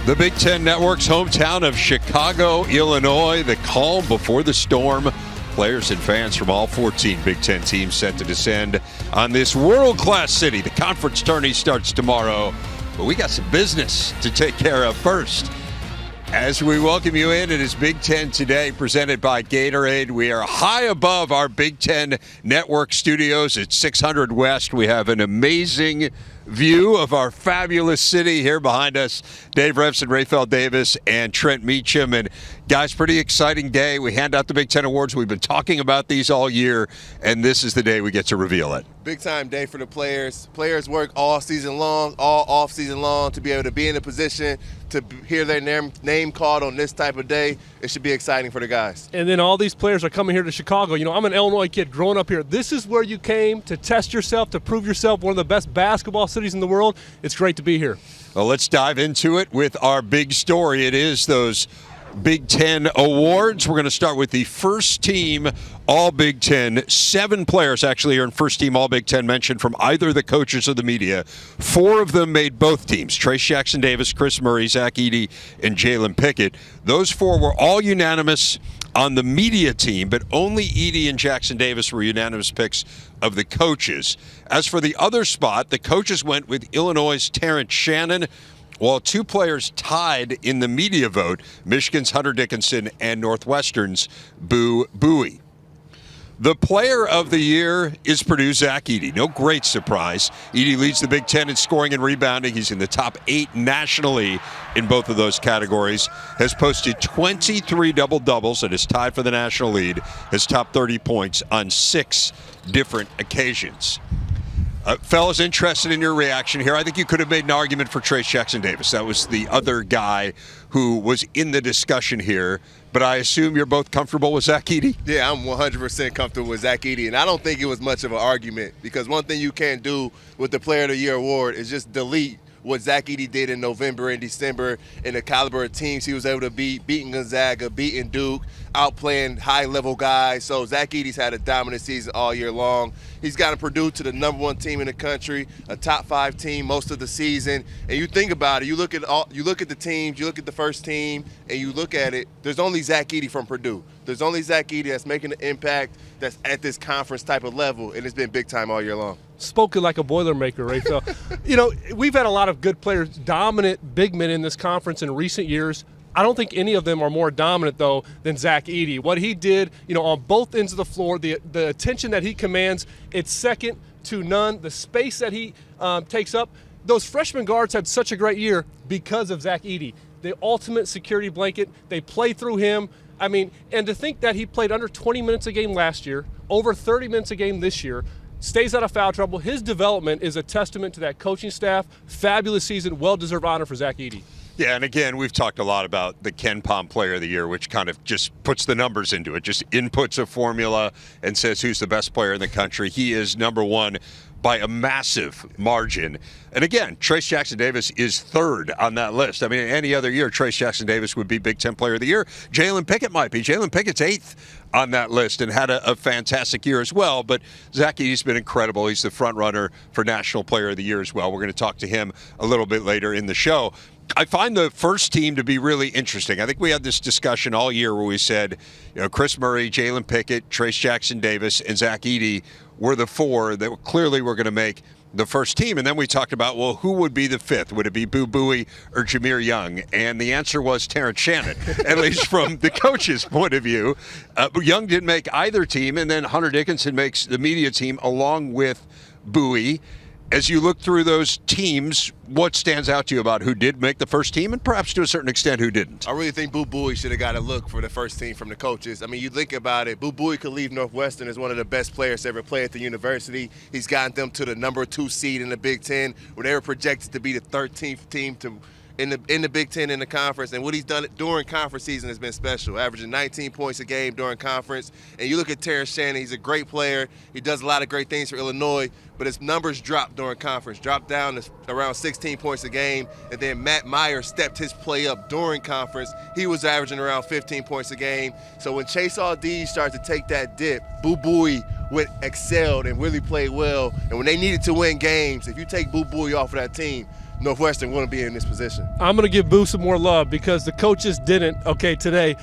The Big Ten Network's hometown of Chicago, Illinois. The calm before the storm. Players and fans from all 14 Big Ten teams set to descend on this world-class city. The conference tourney starts tomorrow, but we got some business to take care of first. As we welcome you in, it is Big Ten Today, presented by Gatorade. We are high above our Big Ten Network studios at 600 West. We have an amazing view of our fabulous city here behind us. Dave Revson, Raphael Davis, and Trent Meacham. And guys, pretty exciting day. We hand out the Big Ten Awards. We've been talking about these all year, and this is the day we get to reveal it. Big time day for the players. Players work all season long, all off season long to be able to be in a position to hear their name called on this type of day. It should be exciting for the guys. And then all these players are coming here to Chicago. You know, I'm an Illinois kid growing up here. This is where you came to test yourself, to prove yourself, one of the best basketball cities in the world. It's great to be here. Well, let's dive into it with our big story. It is those Big Ten Awards. We're going to start with the first team All Big Ten. 7 players actually earned first team All Big Ten mention from either the coaches or the media. 4 of them made both teams. Trayce Jackson-Davis, Chris Murray, Zach Edey, and Jalen Pickett. Those 4 were all unanimous on the media team, but only Edey and Jackson-Davis were unanimous picks of the coaches. As for the other spot, the coaches went with Illinois' Terrence Shannon, while 2 players tied in the media vote, Michigan's Hunter Dickinson and Northwestern's Boo Buie. The player of the year is Purdue's Zach Edey. No great surprise. Edey leads the Big Ten in scoring and rebounding. He's in the top 8 nationally in both of those categories. Has posted 23 double-doubles and is tied for the national lead. Has topped 30 points on 6 different occasions. Fellas, interested in your reaction here. I think you could have made an argument for Trayce Jackson-Davis. That was the other guy who was in the discussion here. But I assume you're both comfortable with Zach Edey? Yeah, I'm 100% comfortable with Zach Edey. And I don't think it was much of an argument, because one thing you can't do with the Player of the Year award is just delete what Zach Edey did in November and December and the caliber of teams he was able to beating Gonzaga, beating Duke, outplaying high-level guys. So Zach Edey's had a dominant season all year long. He's gotten Purdue to the #1 team in the country, a top 5 team most of the season. And you think about it, you look at the teams, you look at the first team, and you look at it, there's only Zach Edey from Purdue. There's only Zach Edey that's making an impact that's at this conference type of level, and it's been big time all year long. Spoken like a Boilermaker, right? So, you know, we've had a lot of good players, dominant big men in this conference in recent years. I don't think any of them are more dominant, though, than Zach Edey. What he did, you know, on both ends of the floor, the attention that he commands, it's second to none. The space that he takes up, those freshman guards had such a great year because of Zach Edey. The ultimate security blanket, they play through him. I mean, and to think that he played under 20 minutes a game last year, over 30 minutes a game this year, stays out of foul trouble. His development is a testament to that coaching staff. Fabulous season, well-deserved honor for Zach Edey. Yeah, and again, we've talked a lot about the Ken Pom Player of the Year, which kind of just puts the numbers into it, just inputs a formula and says who's the best player in the country. He is #1 by a massive margin. And again, Trayce Jackson-Davis is 3rd on that list. I mean, any other year, Trayce Jackson-Davis would be Big Ten Player of the Year. Jalen Pickett might be. Jalen Pickett's 8th on that list and had a fantastic year as well. But Zach Edey's been incredible. He's the front runner for National Player of the Year as well. We're going to talk to him a little bit later in the show. I find the first team to be really interesting. I think we had this discussion all year where we said, you know, Chris Murray, Jalen Pickett, Trayce Jackson-Davis, and Zach Edey were the 4 that clearly were going to make the first team. And then we talked about, well, who would be the 5th? Would it be Boo Buie or Jameer Young? And the answer was Terrence Shannon, at least from the coach's point of view. Young didn't make either team, and then Hunter Dickinson makes the media team along with Buie. As you look through those teams, what stands out to you about who did make the first team and perhaps to a certain extent who didn't? I really think Boo Buie should have got a look for the first team from the coaches. I mean, you think about it, Boo Buie could leave Northwestern as one of the best players to ever play at the university. He's gotten them to the #2 seed in the Big Ten, where they were projected to be the 13th team in the Big Ten in the conference. And what he's done during conference season has been special, averaging 19 points a game during conference. And you look at Terrence Shannon, he's a great player. He does a lot of great things for Illinois, but his numbers dropped during conference, dropped down to around 16 points a game. And then Matt Meyer stepped his play up during conference. He was averaging around 15 points a game. So when Chase Aldee started to take that dip, Boo Buie excelled and really played well. And when they needed to win games, if you take Boo Buie off of that team, Northwestern wouldn't be in this position. I'm going to give Boo some more love because the coaches didn't, today.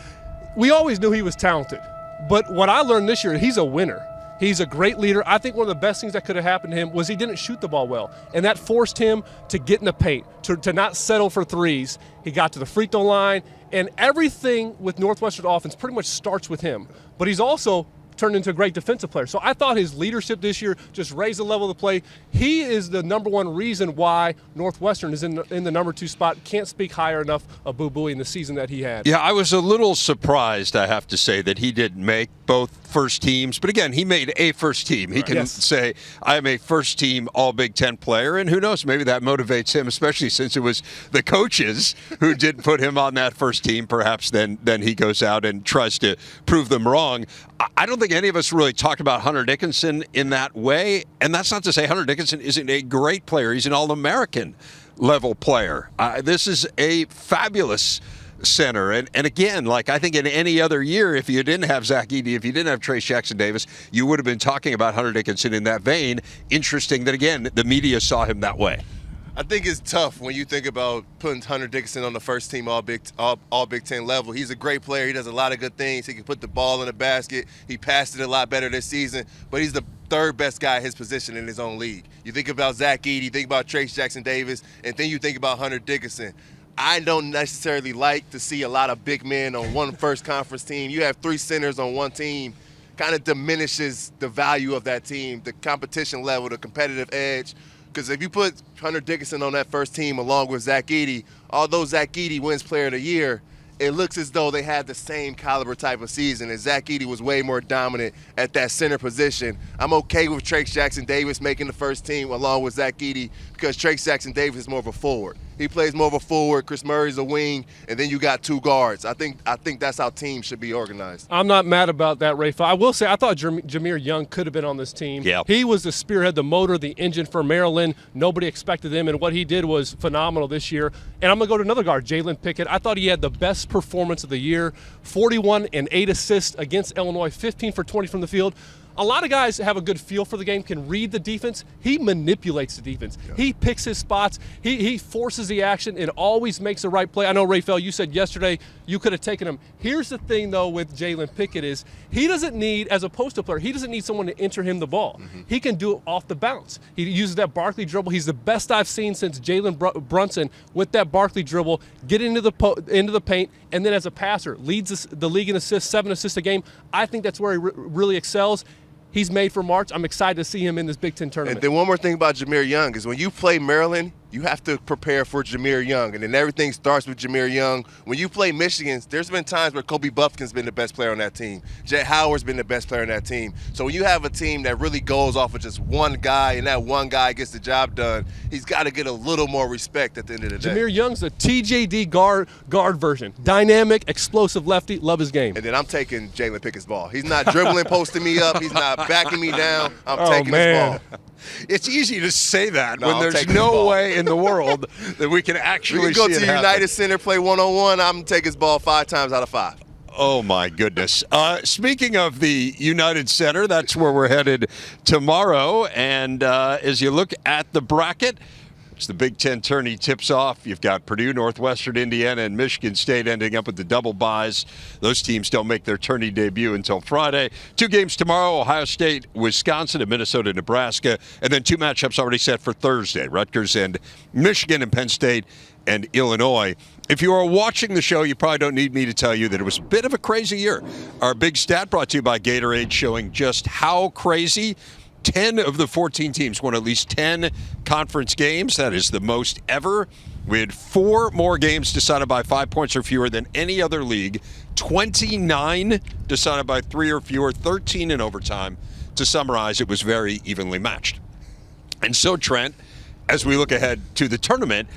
We always knew he was talented. But what I learned this year, he's a winner. He's a great leader. I think one of the best things that could have happened to him was he didn't shoot the ball well. And that forced him to get in the paint, to not settle for threes. He got to the free throw line. And everything with Northwestern offense pretty much starts with him. But he's also turned into a great defensive player. So I thought his leadership this year just raised the level of the play. He is the number one reason why Northwestern is in the number 2 spot. Can't speak higher enough of Boo Buie in the season that he had. Yeah, I was a little surprised, I have to say, that he didn't make both first teams. But again, he made a first team. He can say, I am a first team All Big Ten player. And who knows, maybe that motivates him, especially since it was the coaches who didn't put him on that first team. Perhaps then he goes out and tries to prove them wrong. I don't think any of us really talked about Hunter Dickinson in that way. And that's not to say Hunter Dickinson isn't a great player. He's an All-American level player. This is a fabulous center. And again, like I think in any other year, if you didn't have Zach Edey, if you didn't have Trace Jackson-Davis, you would have been talking about Hunter Dickinson in that vein. Interesting that, again, the media saw him that way. I think it's tough when you think about putting Hunter Dickinson on the first team all Big Ten level. He's a great player. He does a lot of good things. He can put the ball in the basket. He passed it a lot better this season, but he's the third best guy at his position in his own league. You think about Zach Edey, you think about Trace Jackson-Davis, and then you think about Hunter Dickinson. I don't necessarily like to see a lot of big men on one first conference team. You have 3 centers on one team, kind of diminishes the value of that team, the competition level, the competitive edge. Because if you put Hunter Dickinson on that first team along with Zach Edey, although Zach Edey wins Player of the Year, it looks as though they had the same caliber type of season, and Zach Edey was way more dominant at that center position. I'm okay with Trace Jackson-Davis making the first team along with Zach Edey because Trace Jackson-Davis is more of a forward. He plays more of a forward. Chris Murray's a wing, and then you got 2 guards. I think that's how teams should be organized. I'm not mad about that, Rafa. I will say I thought Jameer Young could have been on this team. Yeah. He was the spearhead, the motor, the engine for Maryland. Nobody expected him, and what he did was phenomenal this year. And I'm going to go to another guard, Jalen Pickett. I thought he had the best performance of the year, 41 and 8 assists against Illinois, 15 for 20 from the field. A lot of guys have a good feel for the game, can read the defense. He manipulates the defense. Yeah. He picks his spots. He forces the action and always makes the right play. I know, Rafael, you said yesterday you could have taken him. Here's the thing, though, with Jalen Pickett is he doesn't need, as a post-up player, he doesn't need someone to enter him the ball. Mm-hmm. He can do it off the bounce. He uses that Barkley dribble. He's the best I've seen since Jalen Brunson with that Barkley dribble, get into the paint, and then as a passer, leads the league in assists, 7 assists a game. I think that's where he really excels. He's made for March. I'm excited to see him in this Big Ten tournament. And then one more thing about Jameer Young is when you play Maryland, you have to prepare for Jameer Young. And then everything starts with Jameer Young. When you play Michigan, there's been times where Kobe Buffkin's been the best player on that team. Jet Howard's been the best player on that team. So when you have a team that really goes off of just one guy and that one guy gets the job done, he's got to get a little more respect at the end of the day. Jameer Young's the TJD guard version. Dynamic, explosive lefty, love his game. And then I'm taking Jalen Pickett's ball. He's not dribbling, posting me up. He's not backing me down. I'm taking his ball. It's easy to say that when there's no way in the world that we can actually we can go see to United Center, play one-on-one. I'm going to take his ball 5 times out of 5. Oh, my goodness. Speaking of the United Center, that's where we're headed tomorrow. And as you look at the bracket, as the Big Ten tourney tips off, you've got Purdue, Northwestern, Indiana, and Michigan State ending up with the double byes. Those teams don't make their tourney debut until Friday. 2 games tomorrow, Ohio State, Wisconsin, and Minnesota, Nebraska. And then 2 matchups already set for Thursday, Rutgers and Michigan, and Penn State and Illinois. If you are watching the show, you probably don't need me to tell you that it was a bit of a crazy year. Our big stat brought to you by Gatorade, showing just how crazy 10 of the 14 teams won at least 10 conference games. That is the most ever. We had 4 more games decided by 5 points or fewer than any other league. 29 decided by 3 or fewer. 13 in overtime. To summarize, it was very evenly matched. And so, Trent, as we look ahead to the tournament,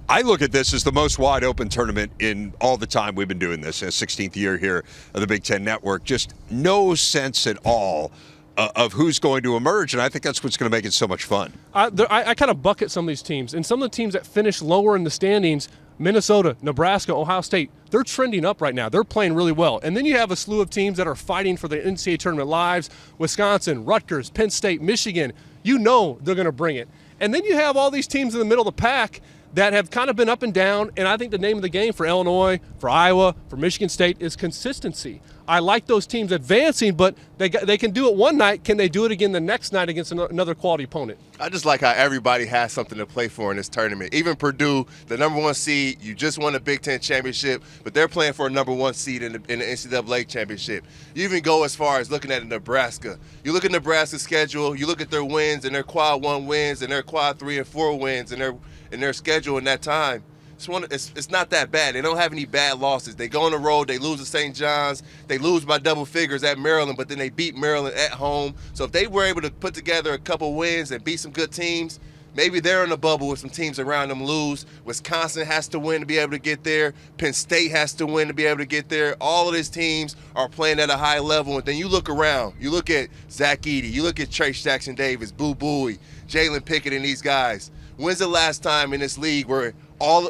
I look at this as the most wide open tournament in all the time we've been doing this, 16th year here of the Big Ten Network. Just no sense at all of who's going to emerge, and I think that's what's going to make it so much fun. I kind of bucket some of these teams, and some of the teams that finish lower in the standings, Minnesota, Nebraska, Ohio State, they're trending up right now. They're playing really well. And then you have a slew of teams that are fighting for the NCAA tournament lives, Wisconsin, Rutgers, Penn State, Michigan. You know they're going to bring it. And then you have all these teams in the middle of the pack that have kind of been up and down, and I think the name of the game for Illinois, for Iowa, for Michigan State is consistency. I like those teams advancing, but they can do it one night. Can they do it again the next night against another quality opponent? I just like how everybody has something to play for in this tournament. Even Purdue, the number 1 seed, you just won a Big Ten championship, but they're playing for a number 1 seed in the NCAA championship. You even go as far as looking at Nebraska. You look at Nebraska's schedule, you look at their wins and their quad 1 wins and their quad 3 and 4 wins and their schedule in that time. It's not that bad. They don't have any bad losses. They go on the road, they lose to St. John's, they lose by double figures at Maryland, but then they beat Maryland at home. So if they were able to put together a couple wins and beat some good teams, maybe they're in the bubble with some teams around them lose. Wisconsin has to win to be able to get there. Penn State has to win to be able to get there. All of these teams are playing at a high level. And then you look around. You look at Zach Edey. You look at Trace Jackson-Davis, Boo Buie, Jalen Pickett, and these guys. When's the last time in this league where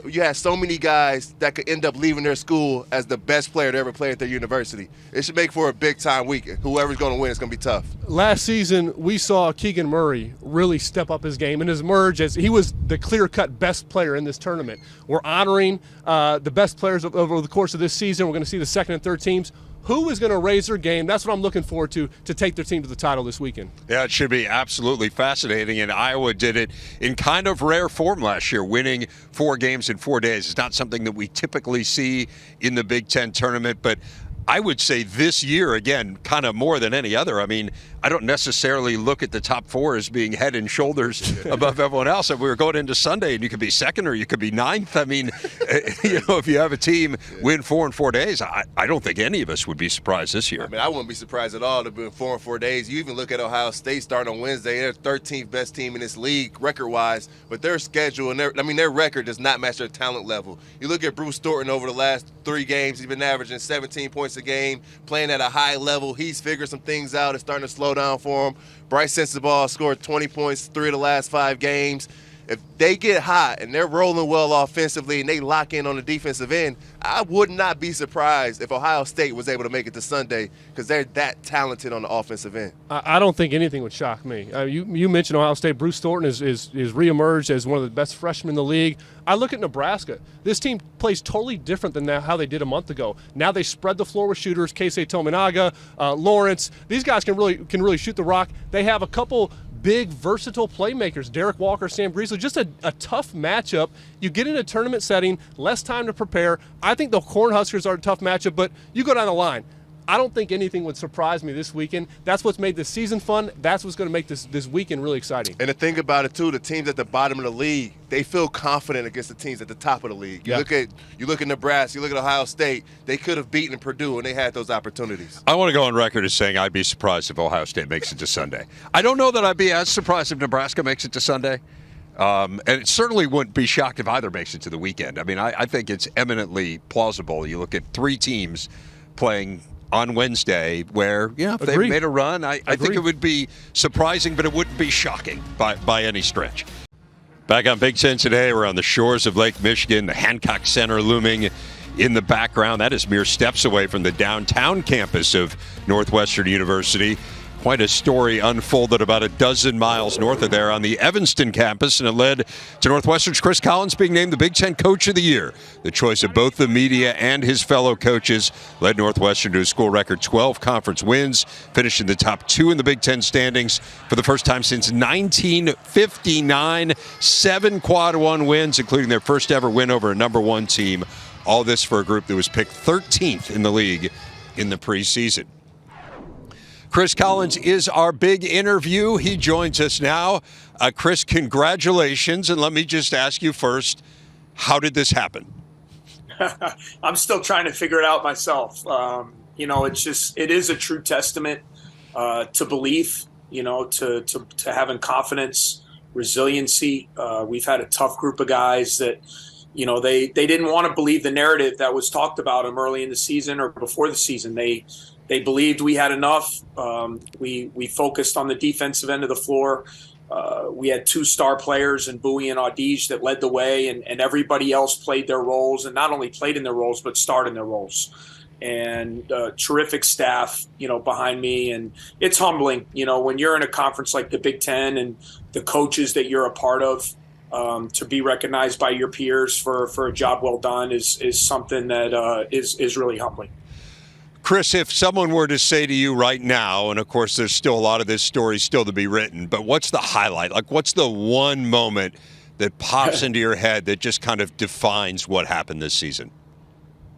you had so many guys that could end up leaving their school as the best player to ever play at their university? It should make for a big-time weekend. Whoever's going to win, it's going to be tough. Last season, we saw Keegan Murray really step up his game and his emerge as he was the clear-cut best player in this tournament. We're honoring the best players over the course of this season. We're going to see the second and third teams. Who is going to raise their game? That's what I'm looking forward to take their team to the title this weekend. Yeah, it should be absolutely fascinating, and Iowa did it in kind of rare form last year, winning 4 games in 4 days. It's not something that we typically see in the Big Ten tournament, but I would say this year, again, kind of more than any other. I mean, I don't necessarily look at the top 4 as being head and shoulders above everyone else. If we were going into Sunday and you could be second or you could be ninth, I mean, if you have a team win 4 in 4 days, I don't think any of us would be surprised this year. I mean, I wouldn't be surprised at all to be 4 in 4 days. You even look at Ohio State starting on Wednesday. They're 13th best team in this league record-wise, but their schedule and their record does not match their talent level. You look at Bruce Thornton over the last 3 games. He's been averaging 17 points a game, playing at a high level. He's figured some things out. It's starting to slow down for him. Bryce Sensabaugh scored 20 points 3 of the last 5 games. If they get hot and they're rolling well offensively and they lock in on the defensive end, I would not be surprised if Ohio State was able to make it to Sunday because they're that talented on the offensive end. I don't think anything would shock me. You mentioned Ohio State. Bruce Thornton is reemerged as one of the best freshmen in the league. I look at Nebraska. This team plays totally different than how they did a month ago. Now they spread the floor with shooters. Keisei Tominaga, Lawrence. These guys can really shoot the rock. They have a couple big, versatile playmakers, Derek Walker, Sam Greasley, just a tough matchup. You get in a tournament setting, less time to prepare. I think the Cornhuskers are a tough matchup, but you go down the line. I don't think anything would surprise me this weekend. That's what's made this season fun. That's what's going to make this weekend really exciting. And the thing about it, too, the teams at the bottom of the league, they feel confident against the teams at the top of the league. You look at Nebraska, you look at Ohio State, they could have beaten Purdue, and they had those opportunities. I want to go on record as saying I'd be surprised if Ohio State makes it to Sunday. I don't know that I'd be as surprised if Nebraska makes it to Sunday. And it certainly wouldn't be shocked if either makes it to the weekend. I mean, I think it's eminently plausible. You look at 3 teams playing on Wednesday where, if they made a run, I think it would be surprising, but it wouldn't be shocking by any stretch. Back on Big Ten today, we're on the shores of Lake Michigan, the Hancock Center looming in the background. That is mere steps away from the downtown campus of Northwestern University. Quite a story unfolded about a dozen miles north of there on the Evanston campus, and it led to Northwestern's Chris Collins being named the Big Ten Coach of the Year. The choice of both the media and his fellow coaches led Northwestern to a school record 12 conference wins, finished in the top 2 in the Big Ten standings for the first time since 1959. 7 quad 1 wins, including their first ever win over a number 1 team. All this for a group that was picked 13th in the league in the preseason. Chris Collins is our big interview. He joins us now. Chris, congratulations. And let me just ask you first, how did this happen? I'm still trying to figure it out myself. It is a true testament to belief, to having confidence, resiliency. We've had a tough group of guys that, they didn't want to believe the narrative that was talked about them early in the season or before the season. They believed we had enough. We focused on the defensive end of the floor. We had 2 star players in Bowie and Edey that led the way, and everybody else played their roles, and not only played in their roles, but starred in their roles. And terrific staff, behind me. And it's humbling, when you're in a conference like the Big Ten and the coaches that you're a part of, to be recognized by your peers for a job well done is something that is really humbling. Chris, if someone were to say to you right now, and of course there's still a lot of this story still to be written, but what's the highlight? Like, what's the one moment that pops into your head that just kind of defines what happened this season?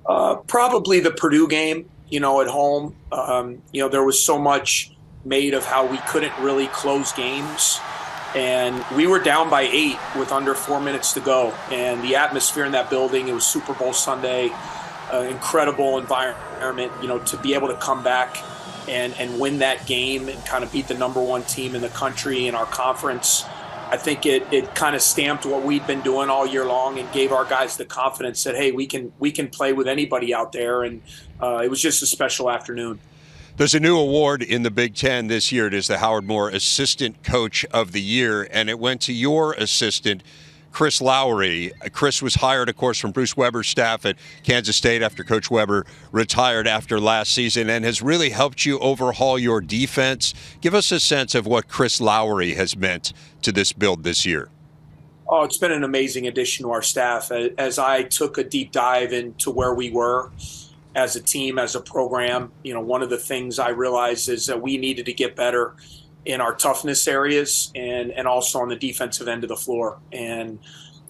Probably the Purdue game, at home. There was so much made of how we couldn't really close games. And we were down by 8 with under 4 minutes to go. And the atmosphere in that building, it was Super Bowl Sunday, incredible environment, to be able to come back and win that game and kind of beat the number 1 team in the country in our conference. I think it kind of stamped what we'd been doing all year long and gave our guys the confidence that, hey, we can play with anybody out there. And it was just a special afternoon. There's a new award in the Big Ten this year. It is the Howard Moore Assistant Coach of the Year, and it went to your assistant, Chris Lowry. Chris was hired, of course, from Bruce Weber's staff at Kansas State after Coach Weber retired after last season and has really helped you overhaul your defense. Give us a sense of what Chris Lowry has meant to this build this year. Oh, it's been an amazing addition to our staff. As I took a deep dive into where we were as a team, as a program, one of the things I realized is that we needed to get better in our toughness areas and also on the defensive end of the floor. And,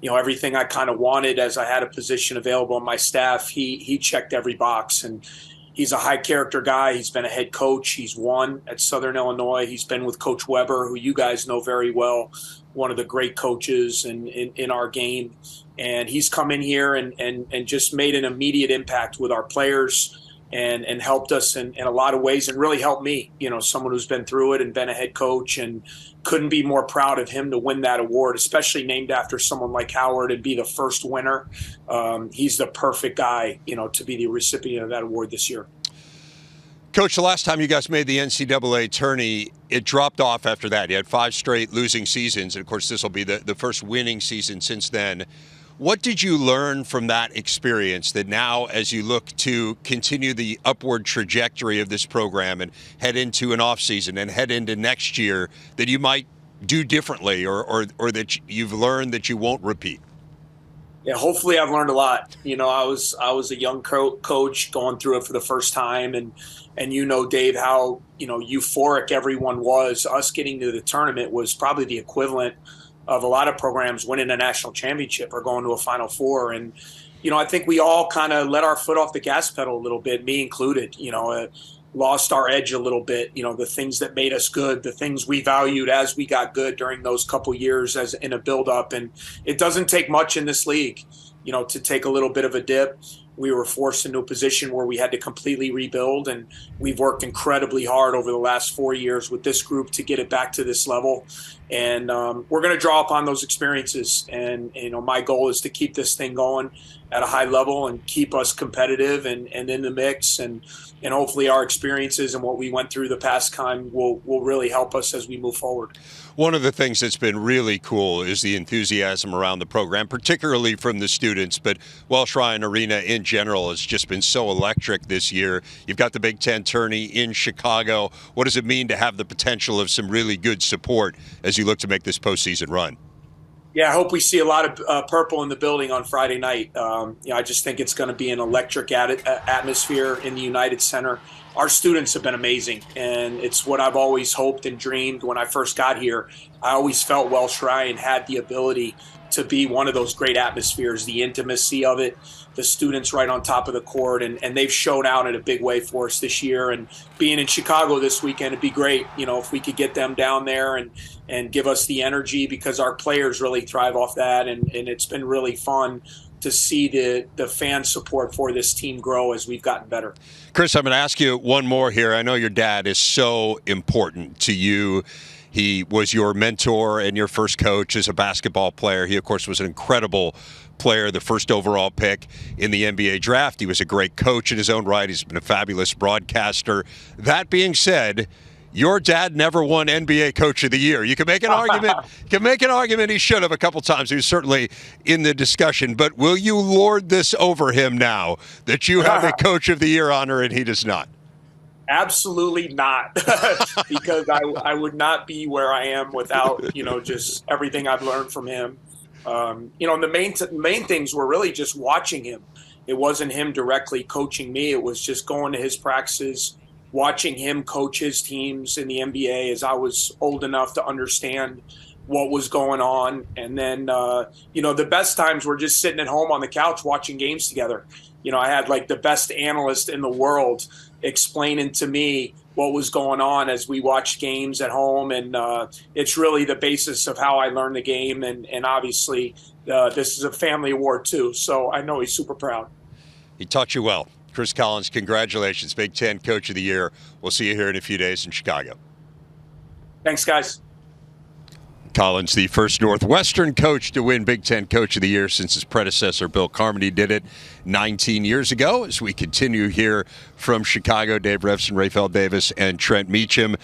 everything I kind of wanted as I had a position available on my staff, he checked every box. And he's a high character guy. He's been a head coach. He's won at Southern Illinois. He's been with Coach Weber, who you guys know very well, one of the great coaches in our game. And he's come in here and just made an immediate impact with our players and helped us in a lot of ways and really helped me, someone who's been through it and been a head coach, and couldn't be more proud of him to win that award, especially named after someone like Howard and be the first winner. He's the perfect guy, to be the recipient of that award this year. Coach, the last time you guys made the NCAA tourney, it dropped off after that. You had 5 straight losing seasons, and of course this will be the first winning season since then. What did you learn from that experience that now, as you look to continue the upward trajectory of this program and head into an offseason and head into next year, that you might do differently or that you've learned that you won't repeat? Yeah, hopefully I've learned a lot. I was a young coach going through it for the first time, and Dave, how euphoric everyone was. Us getting to the tournament was probably the equivalent of a lot of programs winning a national championship or going to a Final Four. And, I think we all kind of let our foot off the gas pedal a little bit, me included, lost our edge a little bit, the things that made us good, the things we valued as we got good during those couple years as in a build-up. And it doesn't take much in this league, to take a little bit of a dip. We were forced into a position where we had to completely rebuild, and we've worked incredibly hard over the last 4 years with this group to get it back to this level. And we're going to draw upon those experiences. And, my goal is to keep this thing going at a high level and keep us competitive and in the mix. And hopefully our experiences and what we went through the past time will really help us as we move forward. One of the things that's been really cool is the enthusiasm around the program, particularly from the students, but Welsh Ryan Arena in general has just been so electric this year. You've got the Big Ten tourney in Chicago. What does it mean to have the potential of some really good support as you look to make this postseason run? Yeah, I hope we see a lot of purple in the building on Friday night. I just think it's going to be an electric atmosphere in the United Center. Our students have been amazing, and it's what I've always hoped and dreamed when I first got here. I always felt Welsh Ryan had the ability to be one of those great atmospheres, the intimacy of it, the students right on top of the court, and they've shown out in a big way for us this year. And being in Chicago this weekend, it'd be great, if we could get them down there and give us the energy, because our players really thrive off that, and it's been really fun to see the fan support for this team grow as we've gotten better. Chris, I'm going to ask you one more here. I know your dad is so important to you. He was your mentor and your first coach as a basketball player. He, of course, was an incredible player, the first overall pick in the NBA draft. He was a great coach in his own right. He's been a fabulous broadcaster. That being said, your dad never won NBA Coach of the Year. You can make an argument. He should have a couple times. He was certainly in the discussion. But will you lord this over him now that you have a Coach of the Year honor and he does not? Absolutely not, because I would not be where I am without just everything I've learned from him. The main things were really just watching him. It wasn't him directly coaching me. It was just going to his practices, watching him coach his teams in the NBA as I was old enough to understand what was going on. And then, the best times were just sitting at home on the couch watching games together. I had like the best analyst in the world explaining to me what was going on as we watched games at home. And it's really the basis of how I learned the game. And obviously, this is a family award too. So I know he's super proud. He taught you well. Chris Collins, congratulations. Big Ten Coach of the Year. We'll see you here in a few days in Chicago. Thanks, guys. Collins, the first Northwestern coach to win Big Ten Coach of the Year since his predecessor, Bill Carmody, did it 19 years ago. As we continue here from Chicago, Dave Revson, Raphael Davis, and Trent Meacham.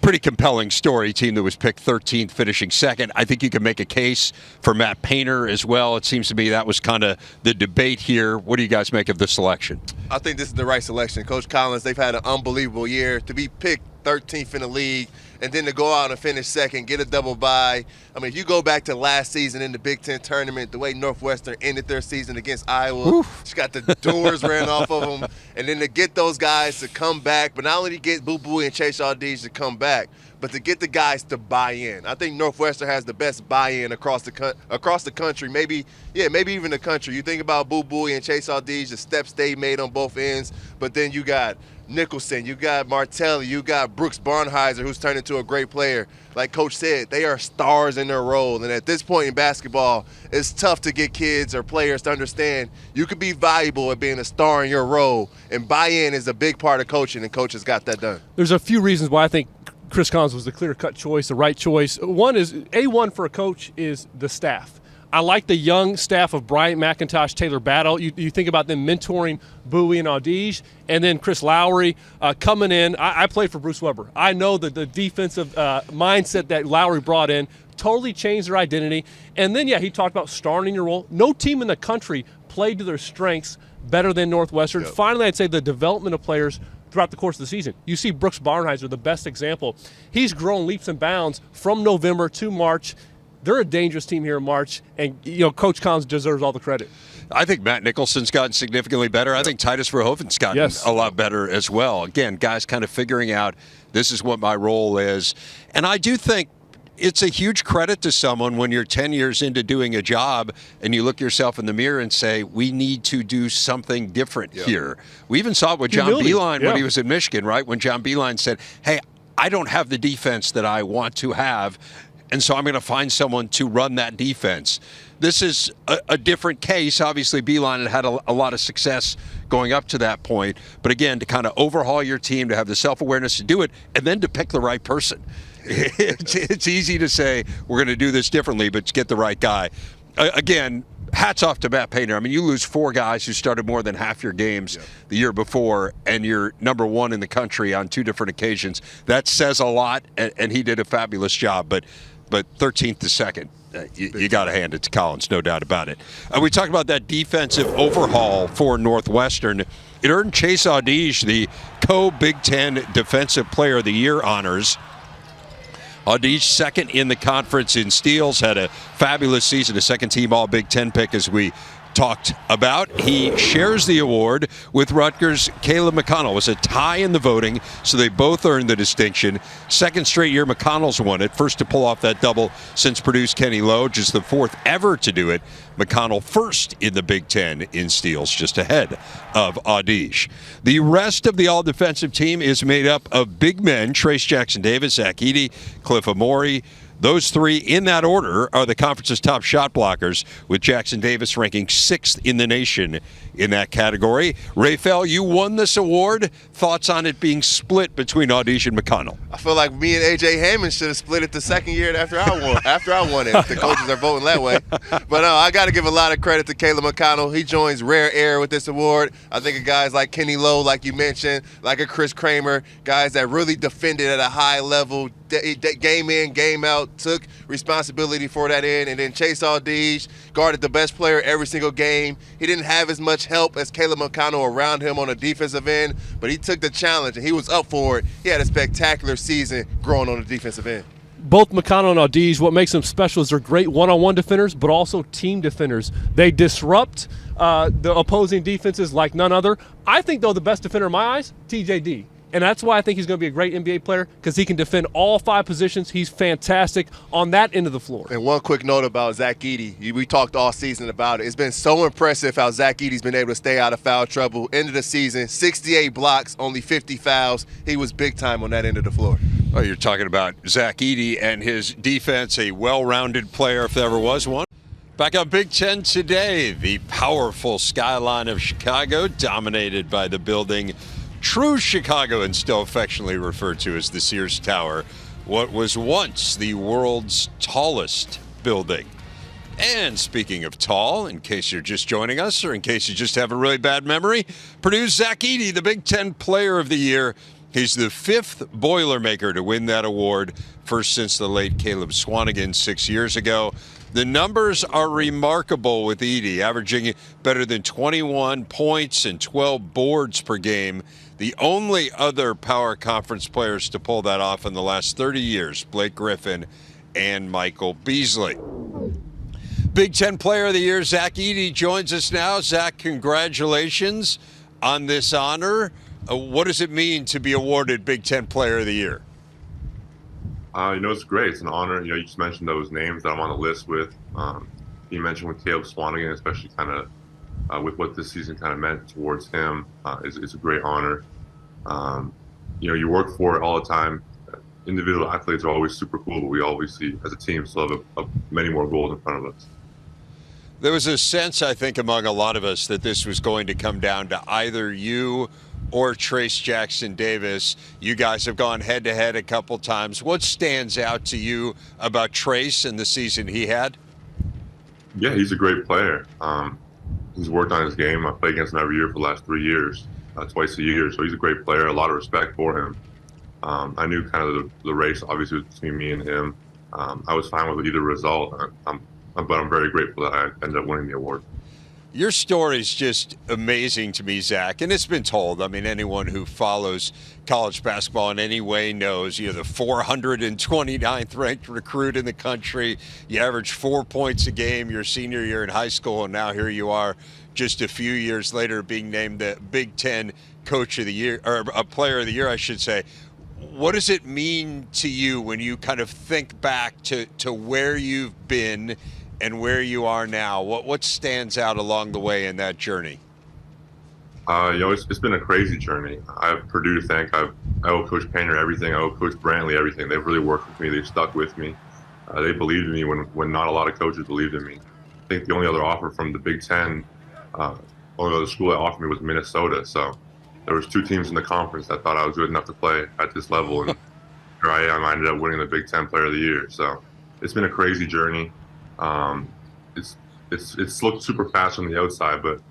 Pretty compelling story. Team that was picked 13th, finishing second. I think you can make a case for Matt Painter as well. It seems to me that was kind of the debate here. What do you guys make of the selection? I think this is the right selection. Coach Collins, they've had an unbelievable year. To be picked 13th in the league and then to go out and finish second, get a double bye. I mean, if you go back to last season in the Big Ten tournament, the way Northwestern ended their season against Iowa, just got the doors ran off of them. And then to get those guys to come back, but not only to get Boo Buie and Chase Aldige to come back, but to get the guys to buy in. I think Northwestern has the best buy-in across the country, maybe even the country. You think about Boo Buie and Chase Aldige, the steps they made on both ends, but then you got Nicholson, you got Martelli, you got Brooks Barnheiser, who's turned into a great player. Like Coach said, they are stars in their role. And at this point in basketball, it's tough to get kids or players to understand you could be valuable at being a star in your role. And buy-in is a big part of coaching, and Coach has got that done. There's a few reasons why I think Chris Collins was the clear-cut choice, the right choice. One is, A1 for a coach is the staff. I like the young staff of Bryant McIntosh, Taylor Battle. You think about them mentoring Bowie and Aldige, and then Chris Lowry coming in. I played for Bruce Weber. I know that the defensive mindset that Lowry brought in totally changed their identity. And then, he talked about starting in your role. No team in the country played to their strengths better than Northwestern. Yep. Finally, I'd say the development of players throughout the course of the season. You see Brooks Barnheiser, the best example. He's grown leaps and bounds from November to March. They're a dangerous team here in March, and Coach Collins deserves all the credit. I think Matt Nicholson's gotten significantly better. I think Titus Verhoeven's gotten a lot better as well. Again, guys kind of figuring out this is what my role is. And I do think it's a huge credit to someone when you're 10 years into doing a job and you look yourself in the mirror and say, we need to do something different here. We even saw it with John Beilein when he was in Michigan, right? When John Beilein said, hey, I don't have the defense that I want to have, and so I'm going to find someone to run that defense. This is a different case. Obviously, Beilein had a lot of success going up to that point. But again, to kind of overhaul your team, to have the self-awareness to do it, and then to pick the right person. It's easy to say, we're going to do this differently, but to get the right guy. Again, hats off to Matt Painter. I mean, you lose 4 guys who started more than half your games the year before, and you're number 1 in the country on 2 different occasions. That says a lot, and he did a fabulous job. But 13th to second, you got to hand it to Collins, no doubt about it. We talked about that defensive overhaul for Northwestern. It earned Chase Aldige the co-Big Ten Defensive Player of the Year honors. Aldige second in the conference in steals, had a fabulous season, a second-team All-Big Ten pick, as we talked about. He shares the award with Rutgers' Caleb McConnell. It was a tie in the voting, so they both earned the distinction. Second straight year McConnell's won it. First to pull off that double since Purdue's Kenny Lowe, just the 4th ever to do it. McConnell first in the Big Ten in steals, just ahead of Aldige. The rest of the all-defensive team is made up of big men: Trace Jackson-Davis, Zach Edey, Cliff Amori. Those 3 in that order are the conference's top shot blockers, with Jackson-Davis ranking 6th in the nation in that category. Raphael, you won this award. Thoughts on it being split between Aldige and McConnell? I feel like me and A.J. Hammond should have split it the second year after I won it. The coaches are voting that way. But I got to give a lot of credit to Caleb McConnell. He joins rare air with this award. I think of guys like Kenny Lowe, like you mentioned, like a Chris Kramer, guys that really defended at a high level, game in, game out, took responsibility for that end. And then Chase Aldige guarded the best player every single game. He didn't have as much help as Caleb McConnell around him on the defensive end, but he took the challenge and he was up for it. He had a spectacular season growing on the defensive end. both McConnell and Edey, what makes them special is they're great one-on-one defenders, but also team defenders. They disrupt the opposing defenses like none other. I think, though, the best defender in my eyes, TJD. And that's why I think he's going to be a great NBA player, because he can defend all 5 positions. He's fantastic on that end of the floor. And one quick note about Zach Edey. We talked all season about it. It's been so impressive how Zach Edey's been able to stay out of foul trouble. End of the season, 68 blocks, only 50 fouls. He was big time on that end of the floor. Oh, you're talking about Zach Edey and his defense, a well-rounded player if there ever was one. Back on Big Ten today, the powerful skyline of Chicago, dominated by the building true Chicagoans still affectionately refer to as the Sears Tower, what was once the world's tallest building. And speaking of tall, in case you're just joining us or in case you just have a really bad memory, Purdue's Zach Edey, the Big Ten Player of the Year. He's the 5th Boilermaker to win that award, first since the late Caleb Swanigan 6 years ago. The numbers are remarkable with Edey, averaging better than 21 points and 12 boards per game. The only other power conference players to pull that off in the last 30 years, Blake Griffin and Michael Beasley. Big Ten Player of the Year, Zach Edey, joins us now. Zach, congratulations on this honor. What does it mean to be awarded Big Ten Player of the Year? It's great. It's an honor. You just mentioned those names that I'm on the list with. You mentioned with Caleb Swanigan, especially kind of with what this season kind of meant towards him. It's a great honor. You work for it all the time. Individual athletes are always super cool, but we always see, as a team, still have many more goals in front of us. There was a sense, I think, among a lot of us that this was going to come down to either you or Trayce Jackson-Davis. You guys have gone head-to-head a couple times. What stands out to you about Trayce and the season he had? Yeah, he's a great player. He's worked on his game. I play against him every year for the last 3 years, twice a year. So he's a great player, a lot of respect for him. I knew kind of the race, obviously, was between me and him. I was fine with either result, but I'm very grateful that I ended up winning the award. Your story is just amazing to me, Zach, and it's been told. I mean, anyone who follows college basketball in any way knows you're the 429th ranked recruit in the country. You average 4 points a game your senior year in high school, and now here you are just a few years later being named the Big Ten Coach of the Year, or a Player of the Year, I should say. What does it mean to you when you kind of think back to where you've been and where you are now? What stands out along the way in that journey? It's been a crazy journey. I have Purdue to thank. I owe Coach Painter everything. I owe Coach Brantley everything. They've really worked with me. They've stuck with me. They believed in me when not a lot of coaches believed in me. I think the only other offer from the Big Ten, only other school that offered me was Minnesota. So there was 2 teams in the conference that thought I was good enough to play at this level, and here I am. I ended up winning the Big Ten Player of the Year. So it's been a crazy journey. It's looked super fast on the outside, but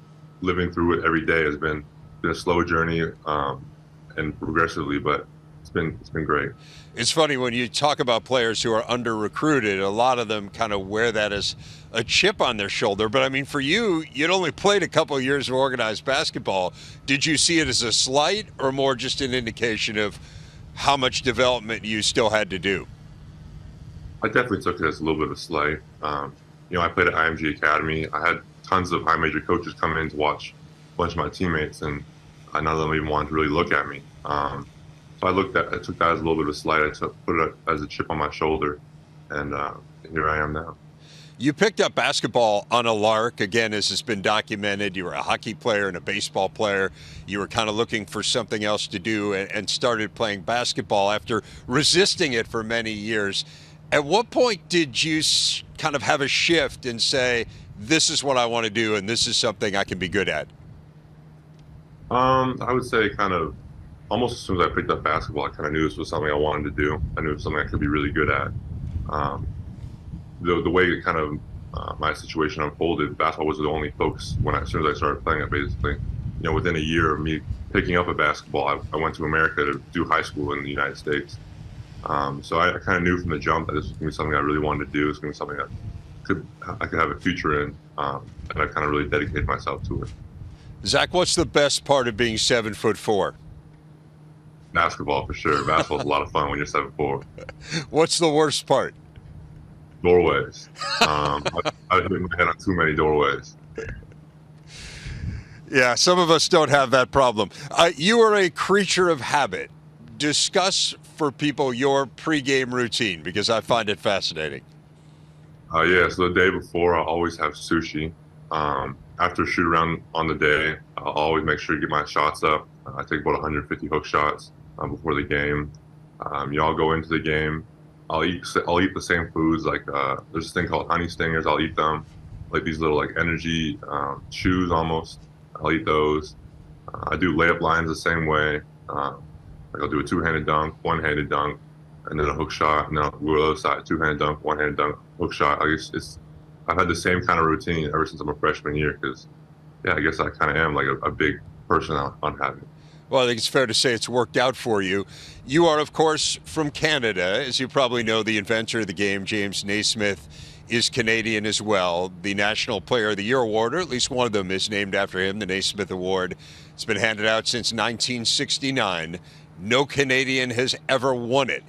living through it every day has been a slow journey, and progressively, but it's been great. It's funny when you talk about players who are under recruited, a lot of them kind of wear that as a chip on their shoulder. But I mean, for you, you'd only played a couple of years of organized basketball. Did you see it as a slight or more just an indication of how much development you still had to do? I definitely took it as a little bit of a slight. I played at IMG Academy. I had tons of high major coaches come in to watch a bunch of my teammates, and none of them even wanted to really look at me. So I took that as a little bit of a slight. Put it as a chip on my shoulder, and here I am now. You picked up basketball on a lark. Again, as has been documented, you were a hockey player and a baseball player. You were kind of looking for something else to do and started playing basketball after resisting it for many years. At what point did you kind of have a shift and say, this is what I want to do and this is something I can be good at? I would say kind of almost as soon as I picked up basketball, I kind of knew this was something I wanted to do. I knew it was something I could be really good at. The way it kind of my situation unfolded, basketball was the only focus as soon as I started playing it, basically. Within a year of me picking up a basketball, I went to America to do high school in the United States. So I kind of knew from the jump that this was going to be something I really wanted to do. It's going to be something I could have a future in, and I kind of really dedicated myself to it. Zach, what's the best part of being 7'4"? Basketball for sure. Basketball's a lot of fun when you're 7'4". What's the worst part? Doorways. I hit my head on too many doorways. Yeah, some of us don't have that problem. You are a creature of habit. Discuss for people your pregame routine, because I find it fascinating. Yeah, so the day before, I'll always have sushi. After a shoot around on the day, I'll always make sure to get my shots up. I take about 150 hook shots before the game. Y'all go into the game. I'll eat the same foods. Like there's this thing called honey stingers. I'll eat them, like these little like energy chews almost. I'll eat those. I do layup lines the same way. Like I'll do a two-handed dunk, one-handed dunk, and then a hook shot, and then I'll go to the other side, two-handed dunk, one-handed dunk, hook shot. Like I've had the same kind of routine ever since I'm a freshman year because, yeah, I guess I kind of am like a big person on habit. Well, I think it's fair to say it's worked out for you. You are, of course, from Canada. As you probably know, the inventor of the game, James Naismith, is Canadian as well. The National Player of the Year award, or at least one of them, is named after him, the Naismith Award. It's been handed out since 1969. No Canadian has ever won it.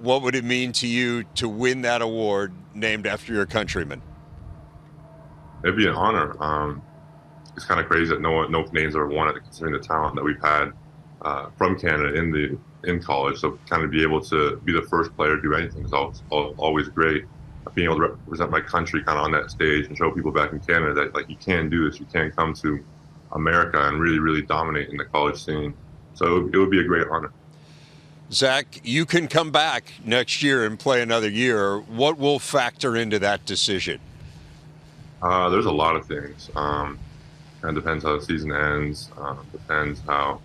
What would it mean to you to win that award named after your countryman? It'd be an honor. It's kind of crazy that no Canadians ever won it, considering the talent that we've had from Canada in college. So kind of be able to be the first player to do anything is always great. Being able to represent my country kind of on that stage and show people back in Canada that like you can do this, you can come to America and really, really dominate in the college scene. So it would be a great honor. Zach, you can come back next year and play another year. What will factor into that decision? There's a lot of things. Kind of depends how the season ends. Depends how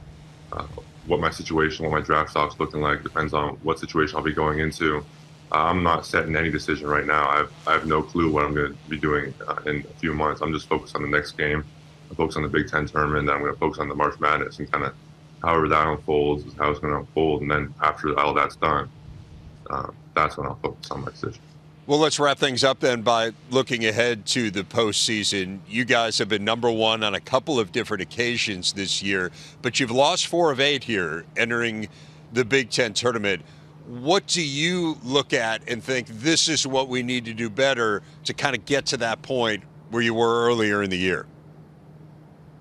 what my situation, what my draft stock's looking like. Depends on what situation I'll be going into. I'm not setting any decision right now. I have no clue what I'm going to be doing in a few months. I'm just focused on the next game. I'm focused on the Big Ten tournament. Then I'm going to focus on the March Madness and kind of however that unfolds is how it's going to unfold. And then after all that's done, that's when I'll focus on my decision. Well, let's wrap things up then by looking ahead to the postseason. You guys have been number one on a couple of different occasions this year, but you've lost 4 of 8 here entering the Big Ten tournament. What do you look at and think this is what we need to do better to kind of get to that point where you were earlier in the year?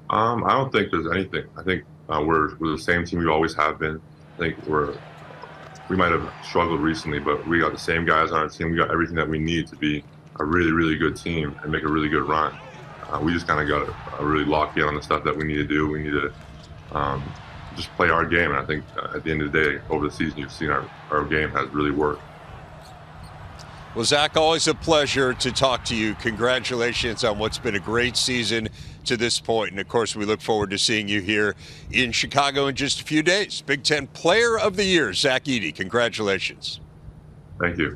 I don't think there's anything. I think we're the same team we always have been. I think we might have struggled recently, but we got the same guys on our team. We got everything that we need to be a really, really good team and make a really good run. We just kind of got to really lock in on the stuff that we need to do. We need to just play our game. And I think at the end of the day, over the season, you've seen our game has really worked. Well, Zach, always a pleasure to talk to you. Congratulations on what's been a great season to this point. And, of course, we look forward to seeing you here in Chicago in just a few days. Big Ten Player of the Year, Zach Edey. Congratulations. Thank you.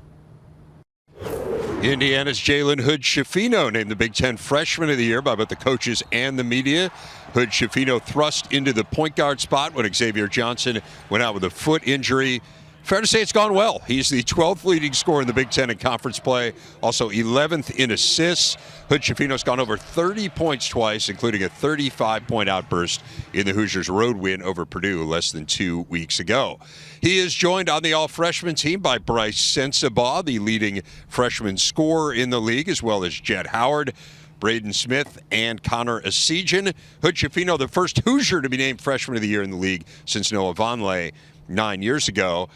Indiana's Jalen Hood-Schifino named the Big Ten Freshman of the Year by both the coaches and the media. Hood-Schifino thrust into the point guard spot when Xavier Johnson went out with a foot injury. Fair to say it's gone well. He's the 12th leading scorer in the Big Ten in conference play, also 11th in assists. Hood-Schifino's gone over 30 points twice, including a 35-point outburst in the Hoosiers' road win over Purdue less than 2 weeks ago. He is joined on the all-freshman team by Bryce Sensabaugh, the leading freshman scorer in the league, as well as Jett Howard, Braden Smith, and Connor Esigian. Hood-Schifino, the first Hoosier to be named Freshman of the Year in the league since Noah Vonleh 9 years ago.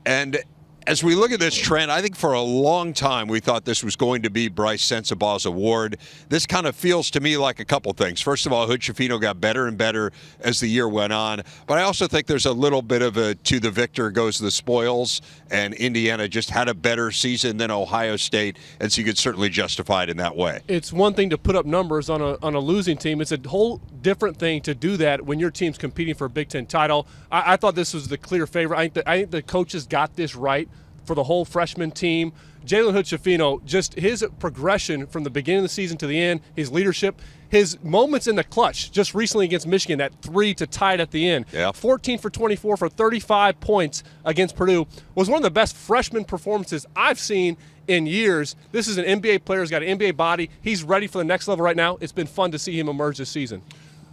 And as we look at this trend, I think for a long time we thought this was going to be Bryce Sensabaugh's award. This kind of feels to me like a couple things. First of all, Hood-Schifino got better and better as the year went on. But I also think there's a little bit of a to the victor goes the spoils. And Indiana just had a better season than Ohio State. And so you could certainly justify it in that way. It's one thing to put up numbers on a losing team. It's a whole different thing to do that when your team's competing for a Big Ten title. I thought this was the clear favorite. I think the coaches got this right for the whole freshman team. Jalen Hood-Schifino, just his progression from the beginning of the season to the end, his leadership, his moments in the clutch, just recently against Michigan, that 3 to tie it at the end. Yeah. 14 for 24 for 35 points against Purdue was one of the best freshman performances I've seen in years. This is an NBA player. He's got an NBA body. He's ready for the next level right now. It's been fun to see him emerge this season.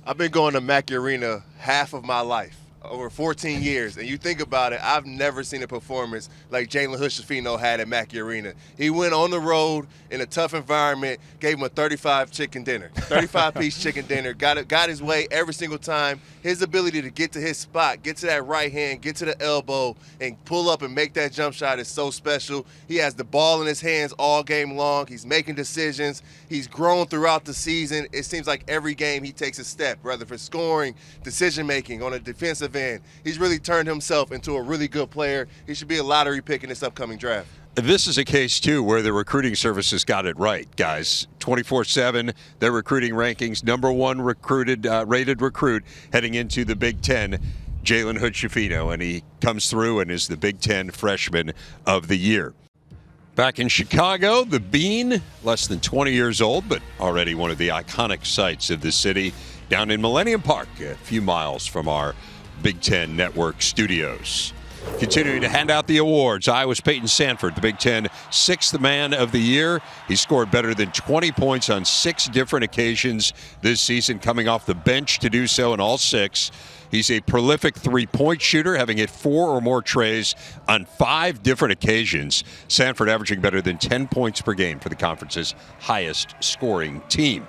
I've been going to Mackey Arena half of my life. over 14 years. And you think about it, I've never seen a performance like Jalen Hood-Schifino had at Mackey Arena. He went on the road in a tough environment, gave him a 35-piece chicken dinner, got his way every single time. His ability to get to his spot, get to that right hand, get to the elbow, and pull up and make that jump shot is so special. He has the ball in his hands all game long. He's making decisions. He's grown throughout the season. It seems like every game he takes a step, whether for scoring, decision-making, on a defensive end. He's really turned himself into a really good player. He should be a lottery pick in this upcoming draft. This is a case, too, where the recruiting services got it right, guys. 24/7, their recruiting rankings, number one rated recruit heading into the Big Ten, Jalen Hood-Schifino, and he comes through and is the Big Ten Freshman of the Year. Back in Chicago, the Bean, less than 20 years old, but already one of the iconic sights of the city, down in Millennium Park, a few miles from our Big Ten Network studios. Continuing to hand out the awards, Iowa's Peyton Sanford, the Big Ten Sixth Man of the Year. He scored better than 20 points on 6 different occasions this season, coming off the bench to do so in all 6. He's a prolific three-point shooter, having hit 4 or more trays on 5 different occasions. Sanford averaging better than 10 points per game for the conference's highest scoring team.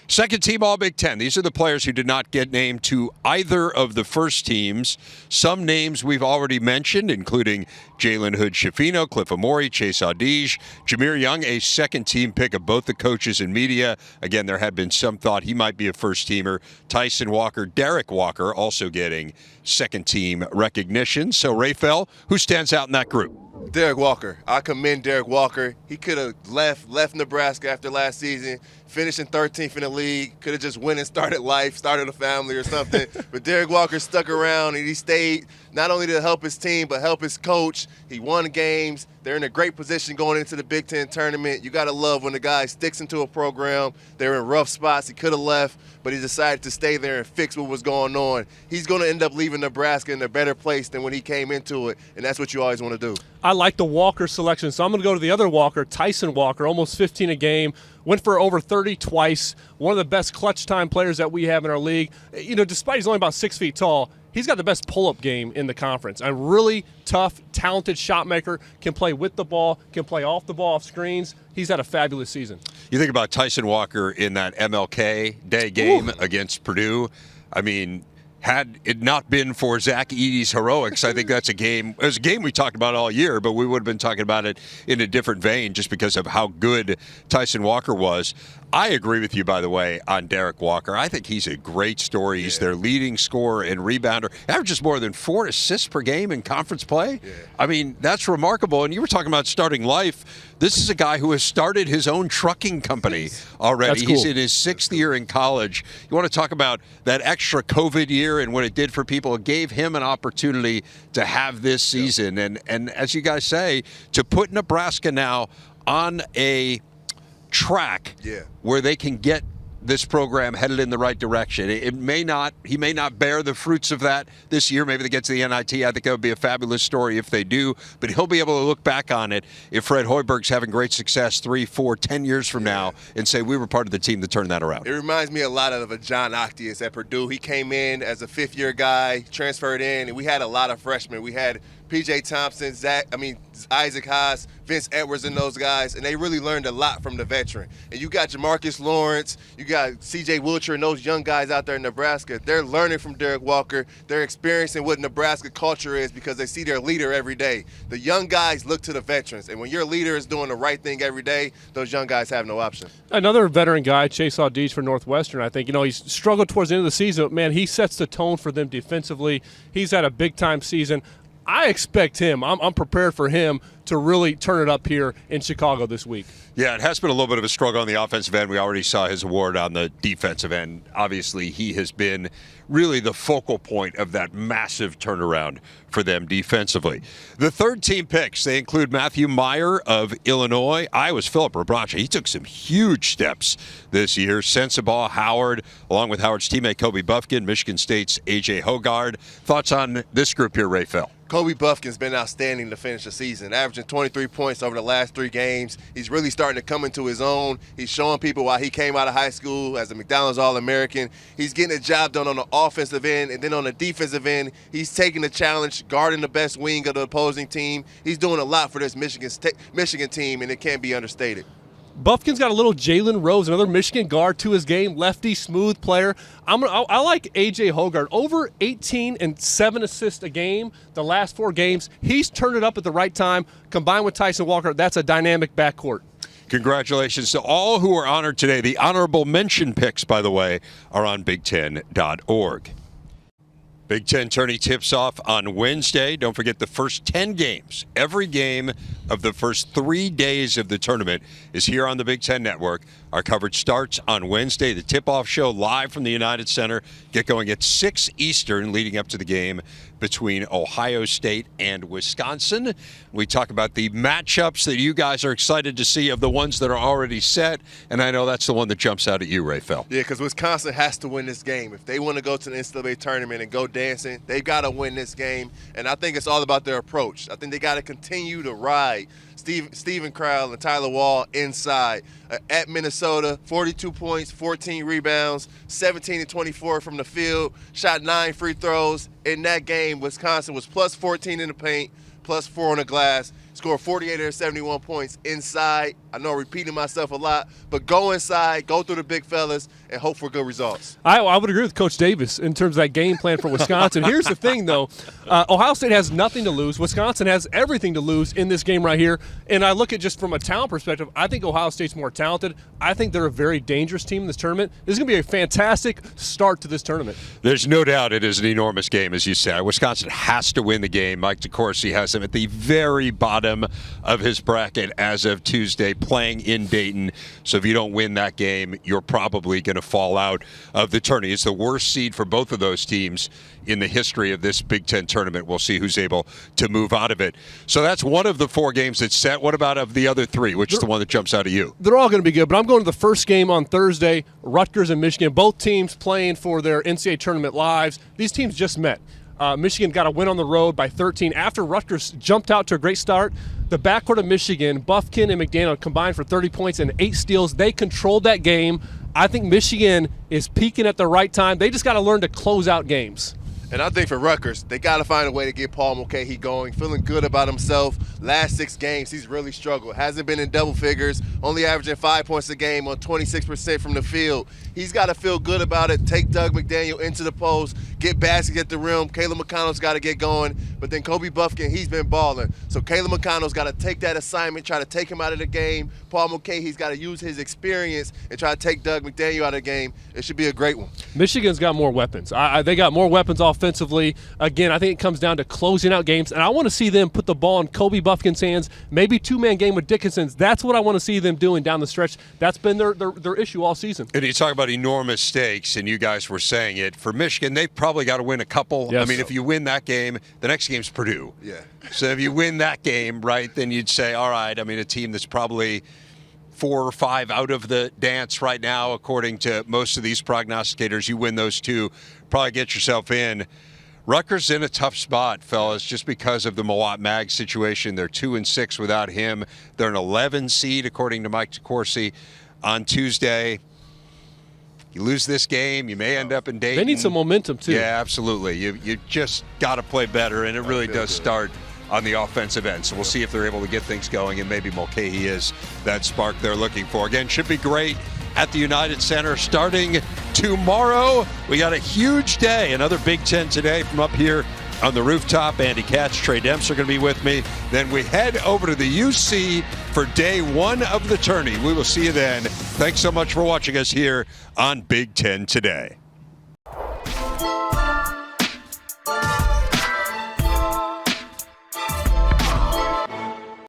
Second team All-Big Ten. These are the players who did not get named to either of the first teams. Some names we've already mentioned, including Jalen Hood-Schifino, Cliff Amori, Chase Audige, Jameer Young, a second-team pick of both the coaches and media. Again, there had been some thought he might be a first-teamer. Tyson Walker, Derek Walker also getting second-team recognition. So, Raphael, who stands out in that group? Derek Walker. I commend Derek Walker. He could have left Nebraska after last season, finishing 13th in the league, could have just went and started life, started a family or something. But Derek Walker stuck around, and he stayed not only to help his team but help his coach. He won games. They're in a great position going into the Big Ten tournament. You got to love when the guy sticks into a program. They're in rough spots. He could have left, but he decided to stay there and fix what was going on. He's going to end up leaving Nebraska in a better place than when he came into it, and that's what you always want to do. I like the Walker selection, so I'm going to go to the other Walker, Tyson Walker, almost 15 a game, went for over 30 twice, one of the best clutch time players that we have in our league. You know, despite he's only about 6 feet tall, he's got the best pull-up game in the conference. A really tough, talented shot maker, can play with the ball, can play off the ball, off screens. He's had a fabulous season. You think about Tyson Walker in that MLK Day game against Purdue. I mean, had it not been for Zach Edey's heroics, I think that's a game. It was a game we talked about all year, but we would have been talking about it in a different vein just because of how good Tyson Walker was. I agree with you, by the way, on Derek Walker. I think he's a great story. He's their leading scorer and rebounder. Averages more than 4 assists per game in conference play. Yeah. I mean, that's remarkable. And you were talking about starting life. This is a guy who has started his own trucking company already. That's cool. He's in his 6th year in college. You want to talk about that extra COVID year and what it did for people. It gave him an opportunity to have this season. And as you guys say, to put Nebraska now on a track where they can get this program headed in the right direction. He may not bear the fruits of that this year. Maybe they get to the NIT. I think it would be a fabulous story if they do, but he'll be able to look back on it if Fred Hoiberg's having great success 3, 4, 10 years from now and say we were part of the team that turned that around. It reminds me a lot of a John Octius at Purdue. He came in as a 5th-year guy, transferred in, and we had a lot of freshmen. We had P.J. Thompson, Isaac Haas, Vince Edwards, and those guys, and they really learned a lot from the veteran. And you got Jamarcus Lawrence, you got C.J. Wilcher, and those young guys out there in Nebraska. They're learning from Derek Walker. They're experiencing what Nebraska culture is because they see their leader every day. The young guys look to the veterans, and when your leader is doing the right thing every day, those young guys have no option. Another veteran guy, Chase Audige for Northwestern, I think. You know, he's struggled towards the end of the season, but, man, he sets the tone for them defensively. He's had a big-time season. I expect him. I'm prepared for him to really turn it up here in Chicago this week. Yeah, it has been a little bit of a struggle on the offensive end. We already saw his award on the defensive end. Obviously, he has been really the focal point of that massive turnaround for them defensively. The third-team picks, they include Matthew Meyer of Illinois. Iowa's Philip Rabracha. He took some huge steps this year. Sensabaugh, Howard, along with Howard's teammate Kobe Buffkin, Michigan State's A.J. Hogard. Thoughts on this group here, Raphael? Kobe Buffkin's been outstanding to finish the season, averaging averaging 23 points over the last 3 games. He's really starting to come into his own. He's showing people why he came out of high school as a McDonald's All-American. He's getting a job done on the offensive end, and then on the defensive end, he's taking the challenge, guarding the best wing of the opposing team. He's doing a lot for this Michigan team, and it can't be understated. Buffkin's got a little Jalen Rose, another Michigan guard to his game, lefty, smooth player. I like A.J. Hoggard. Over 18 and 7 assists a game the last 4 games. He's turned it up at the right time. Combined with Tyson Walker, that's a dynamic backcourt. Congratulations to all who are honored today. The honorable mention picks, by the way, are on Big10.org. Big Ten tourney tips off on Wednesday. Don't forget the first 10 games. Every game of the first 3 days of the tournament is here on the Big Ten Network. Our coverage starts on Wednesday. The tip-off show live from the United Center. Get going at 6 Eastern, leading up to the game between Ohio State and Wisconsin. We talk about the matchups that you guys are excited to see of the ones that are already set, and I know that's the one that jumps out at you, Raphael. Yeah, because Wisconsin has to win this game. If they want to go to the NCAA tournament and go dancing, they've got to win this game, and I think it's all about their approach. I think they got to continue to ride Steven Crowell and Tyler Wall inside. At Minnesota, 42 points, 14 rebounds, 17 and 24 from the field, shot 9 free throws. In that game, Wisconsin was plus 14 in the paint, plus 4 on the glass, scored 48 or 71 points inside. I know I'm repeating myself a lot, but go inside, go through the big fellas, and hope for good results. I would agree with Coach Davis in terms of that game plan for Wisconsin. Here's the thing, though. Ohio State has nothing to lose. Wisconsin has everything to lose in this game right here. And I look at just from a talent perspective, I think Ohio State's more talented. I think they're a very dangerous team in this tournament. This is going to be a fantastic start to this tournament. There's no doubt it is an enormous game, as you said. Wisconsin has to win the game. Mike DeCourcy has them at the very bottom of his bracket as of Tuesday, playing in Dayton. So if you don't win that game, you're probably going to fall out of the tourney. It's the worst seed for both of those teams in the history of this Big Ten tournament. We'll see who's able to move out of it. So that's one of the 4 games that's set. What about of the other 3? Which is the one that jumps out at you? They're all going to be good, but I'm going to the first game on Thursday, Rutgers and Michigan. Both teams playing for their NCAA tournament lives. These teams just met. Michigan got a win on the road by 13 after Rutgers jumped out to a great start. The backcourt of Michigan, Buffkin and McDaniel combined for 30 points and 8 steals. They controlled that game. I think Michigan is peaking at the right time. They just got to learn to close out games. And I think for Rutgers, they got to find a way to get Paul Mulcahy going, feeling good about himself. Last 6 games, he's really struggled. Hasn't been in double figures, only averaging 5 points a game on 26% from the field. He's got to feel good about it, take Doug McDaniel into the post, get baskets at the rim. Caleb McConnell's got to get going. But then Kobe Buffkin, he's been balling. So Caleb McConnell's got to take that assignment, try to take him out of the game. Paul Mulcahy's got to use his experience and try to take Doug McDaniel out of the game. It should be a great one. Michigan's got more weapons. They got more weapons offensively. Again, I think it comes down to closing out games, and I want to see them put the ball in Kobe Buffkin's hands, maybe 2-man game with Dickinson's. That's what I want to see them doing down the stretch. That's been their issue all season. And you talk about enormous stakes, and you guys were saying it. For Michigan, they've probably got to win a couple. Yes. I mean, if you win that game, the next game's Purdue. Yeah. So if you win that game, right, then you'd say, all right, I mean, a team that's probably 4 or 5 out of the dance right now, according to most of these prognosticators. You win those 2, probably get yourself in. Rutgers in a tough spot, fellas, just because of the Mawot Mag situation. They're 2-6 without him. They're an 11 seed, according to Mike DeCourcy, on Tuesday. You lose this game, you may end up in Dayton. They need some momentum, too. Yeah, absolutely. You just got to play better, and it really does start on the offensive end. So we'll see if they're able to get things going, and maybe Mulcahy is that spark they're looking for. Again, should be great at the United Center starting tomorrow. We got a huge day, another Big Ten today from up here on the rooftop. Andy Katz, Trey Demps are going to be with me. Then we head over to the UC for day 1 of the tourney. We will see you then. Thanks so much for watching us here on Big Ten Today.